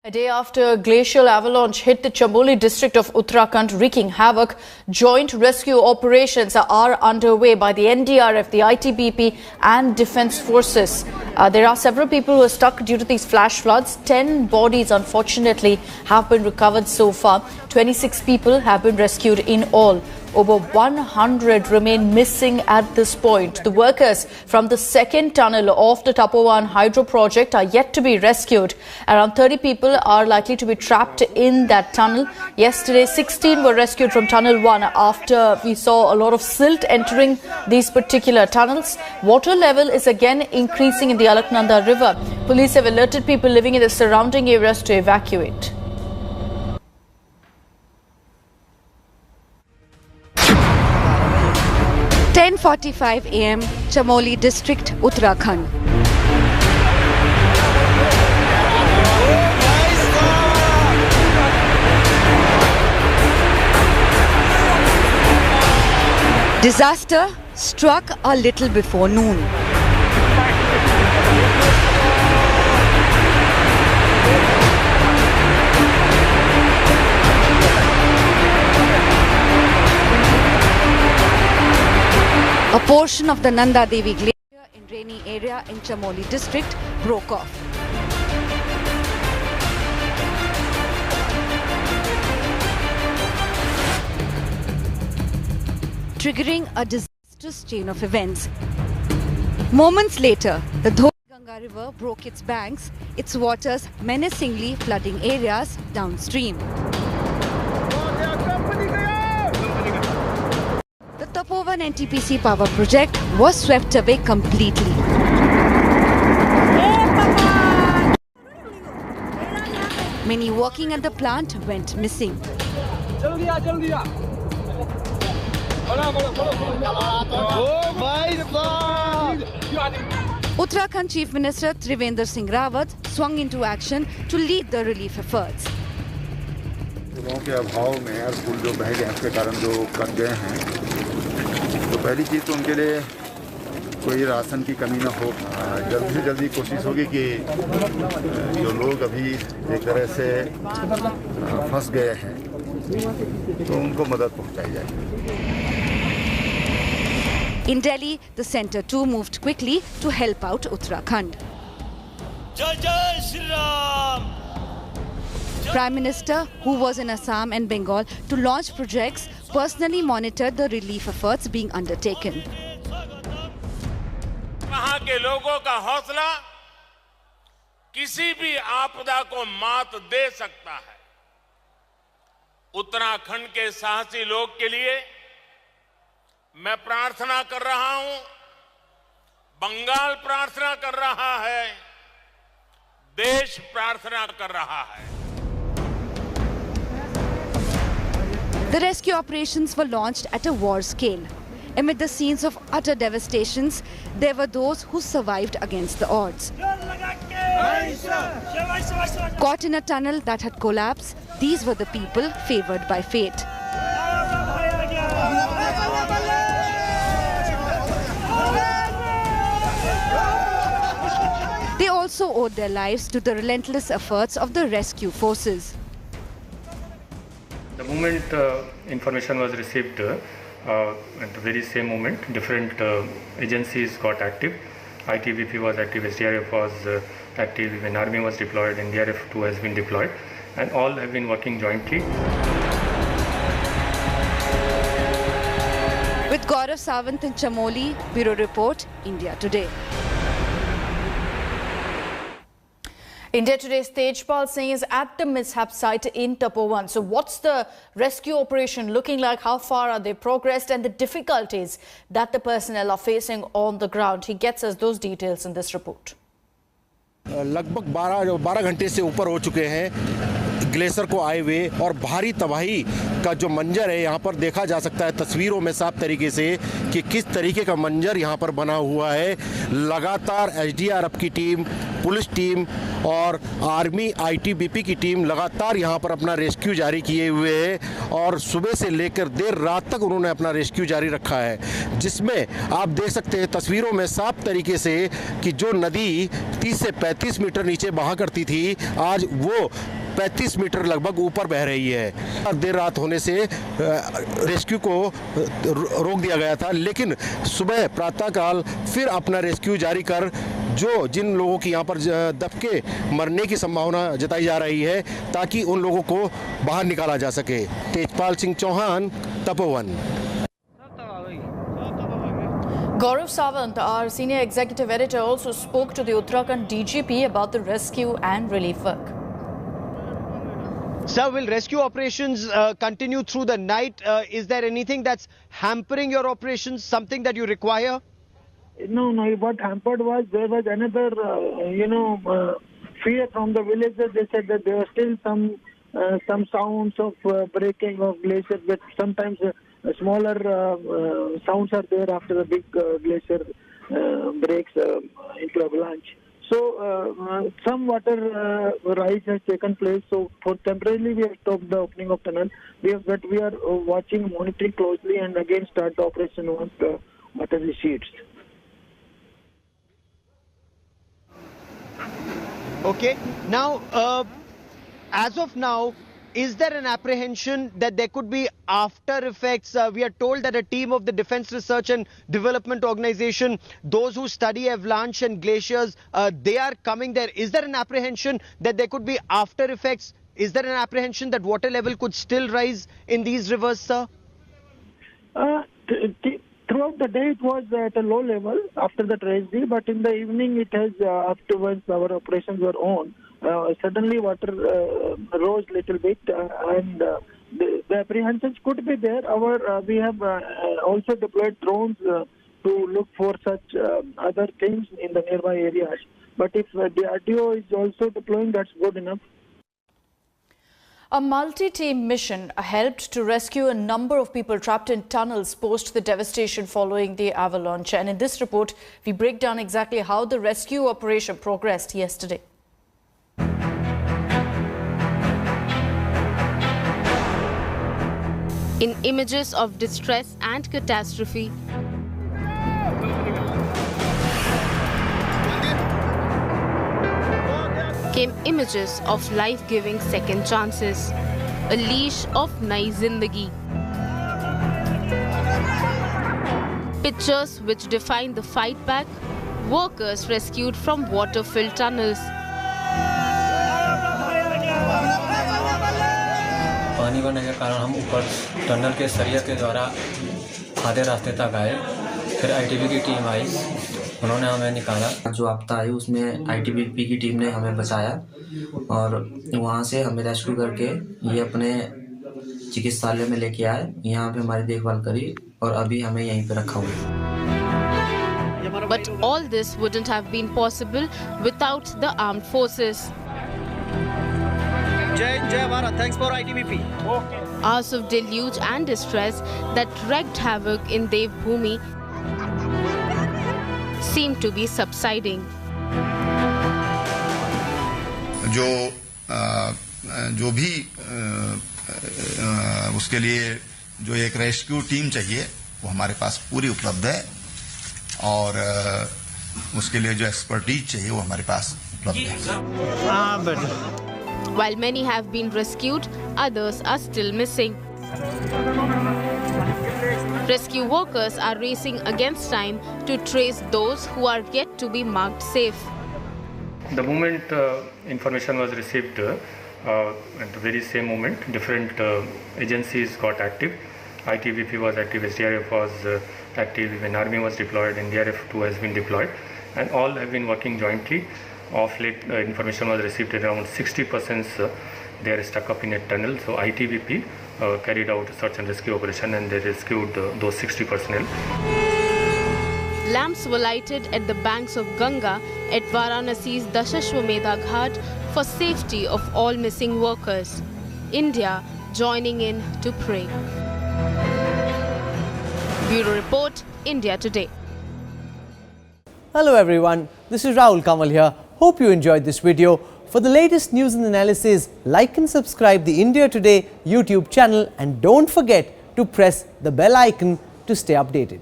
A day after a glacial avalanche hit the Chamoli district of Uttarakhand, wreaking havoc, joint rescue operations are underway by the NDRF, the ITBP and Defence Forces. There are several people who are stuck due to these flash floods. 10 bodies, unfortunately, have been recovered so far. 26 people have been rescued in all. Over 100 remain missing at this point. The workers from the second tunnel of the Tapovan hydro project are yet to be rescued. Around 30 people are likely to be trapped in that tunnel. Yesterday, 16 were rescued from Tunnel 1 after we saw a lot of silt entering these particular tunnels. Water level is again increasing in the Alaknanda River. Police have alerted people living in the surrounding areas to evacuate. (10:45 a.m. Chamoli district, Uttarakhand. Disaster struck a little before noon. A portion of the Nanda Devi glacier in rainy area in Chamoli district broke off. Triggering a disastrous chain of events. Moments later, the Ganga River broke its banks, its waters menacingly flooding areas downstream. The Tapovan NTPC power project was swept away completely. Many working at the plant went missing. Uttarakhand Chief Minister Trivendra Singh Rawat swung into action to lead the relief efforts. लोगों के अभाव में यार पुल जो बह गए उसके कारण जो कट गए हैं, तो पहली चीज़ तो उनके लिए कोई राशन की कमी ना हो। जल्दी से जल्दी कोशिश होगी कि जो लोग अभी एक तरह से फंस गए हैं तो उनको मदद पहुंचाई जाए। In Delhi, the centre too moved quickly to help out Uttarakhand. Jai Jai Shri Ram! Prime Minister, who was in Assam and Bengal to launch projects, personally monitored the relief efforts being undertaken. वहाँ के लोगों का हौसला किसी भी आपदा को मात दे सकता है। उत्तराखंड के साहसी लोग के लिए मैं प्रार्थना कर रहा हूं, बंगाल प्रार्थना कर रहा है, देश प्रार्थना कर रहा है। The rescue operations were launched at a war scale. Amid the scenes of utter devastations, there were those who survived against the odds. Caught in a tunnel that had collapsed, these were the people favored by fate. They also owed their lives to the relentless efforts of the rescue forces. The moment information was received, at the very same moment, different agencies got active. ITBP was active, SDRF was active, even Army was deployed, NDRF too has been deployed, and all have been working jointly. With Gaurav Sawant in Chamoli, Bureau Report, India Today. India Today's Tejpal Singh is at the mishap site in Tapovan. So what's the rescue operation looking like? How far are they progressed? And the difficulties that the personnel are facing on the ground? He gets us those details in this report. लगभग 12 घंटे से ऊपर हो चुके हैं glacier को आए हुए, और भारी तबाही का जो मंजर है यहाँ पर देखा जा सकता है तस्वीरों में साफ तरीके से कि किस तरीके का मंजर यहाँ पर बना हुआ है। लगातार एसडीआरएफ की टीम, पुलिस टीम और आर्मी आईटीबीपी की टीम लगातार यहाँ पर अपना रेस्क्यू जारी किए हुए है और सुबह से लेकर देर रात तक उन्होंने अपना रेस्क्यू जारी रखा है, जिसमें आप देख सकते हैं तस्वीरों में साफ तरीके से कि जो नदी 30 से 35 मीटर नीचे बहा करती थी, आज वो 35 मीटर लगभग ऊपर बह रही है। देर रात होने से रेस्क्यू को रोक दिया गया था, लेकिन सुबह प्रातःकाल फिर अपना रेस्क्यू जारी कर जिन लोगों की यहाँ पर दबके मरने की संभावना जताई जा रही है, ताकि उन लोगों को बाहर निकाला जा सके। Tejpal Singh Chauhan, Tapovan. Gaurav Sawant, our senior executive editor, also spoke to the Uttarakhand DGP about the rescue and relief work. Sir, will rescue operations continue through the night? Is there anything that's hampering your operations, something that you require? No. What hampered was there was another, fear from the villagers. They said that there were still some sounds of breaking of glaciers, but sometimes smaller sounds are there after the big glacier breaks into avalanche. So some water rise has taken place. So for temporarily we have stopped the opening of tunnel. But we are watching, monitoring closely, and again start the operation once the water recedes. Okay. Now, as of now, is there an apprehension that there could be after effects? We are told that a team of the Defence Research and Development Organization, those who study avalanche and glaciers, they are coming there. Is there an apprehension that there could be after effects? Is there an apprehension that water level could still rise in these rivers, sir? Throughout the day it was at a low level after the tragedy, but in the evening it has, afterwards our operations were on. Suddenly water rose a little bit, and the apprehensions could be there. We have also deployed drones to look for such other things in the nearby areas. But if the DRDO is also deploying, that's good enough. A multi-team mission helped to rescue a number of people trapped in tunnels post the devastation following the avalanche. And in this report, we break down exactly how the rescue operation progressed yesterday. In images of distress and catastrophe, came images of life-giving second chances, a leash of Nai Zindagi. Pictures which define the fight back, workers rescued from water-filled tunnels. पानी बनने के कारण हम ऊपर tunnel के सरिया के द्वारा आधे रास्ते तक आए, फिर आईटीबी की टीम आई, उन्होंने हमें निकाला। जो आपदा आई उसमें आईटीबीपी की टीम ने हमें बचाया और वहां से हमें रेस्क्यू करके ये अपने चिकित्सालय में लेके आए, यहाँ पे हमारी देखभाल करी और अभी हमें यहीं पे रखा हुआ है। But all this wouldn't have been possible without the armed forces. Jai Bharat, thanks for ITBP. Hours of deluge and distress that wreaked havoc in Devbhoomi seem to be subsiding. जो भी उसके लिए जो एक रेस्क्यू टीम चाहिए वो हमारे पास पूरी उपलब्ध है और उसके लिए जो एक्सपर्टीज चाहिए वो हमारे पास उपलब्ध है। While many have been rescued, others are still missing. Rescue workers are racing against time to trace those who are yet to be marked safe. The moment information was received, at the very same moment, different agencies got active. ITBP was active, SDRF was active, even Army was deployed, NDRF2 has been deployed, and all have been working jointly. Of late, information was received around 60 persons they are stuck up in a tunnel. So ITBP carried out a search and rescue operation and they rescued those 60 personnel. Lamps were lighted at the banks of Ganga at Varanasi's Dashashwamedha Ghat for safety of all missing workers. India joining in to pray. Bureau Report, India Today. Hello everyone, this is Rahul Kamal here. Hope you enjoyed this video. For the latest news and analysis, like and subscribe the India Today YouTube channel, and don't forget to press the bell icon to stay updated.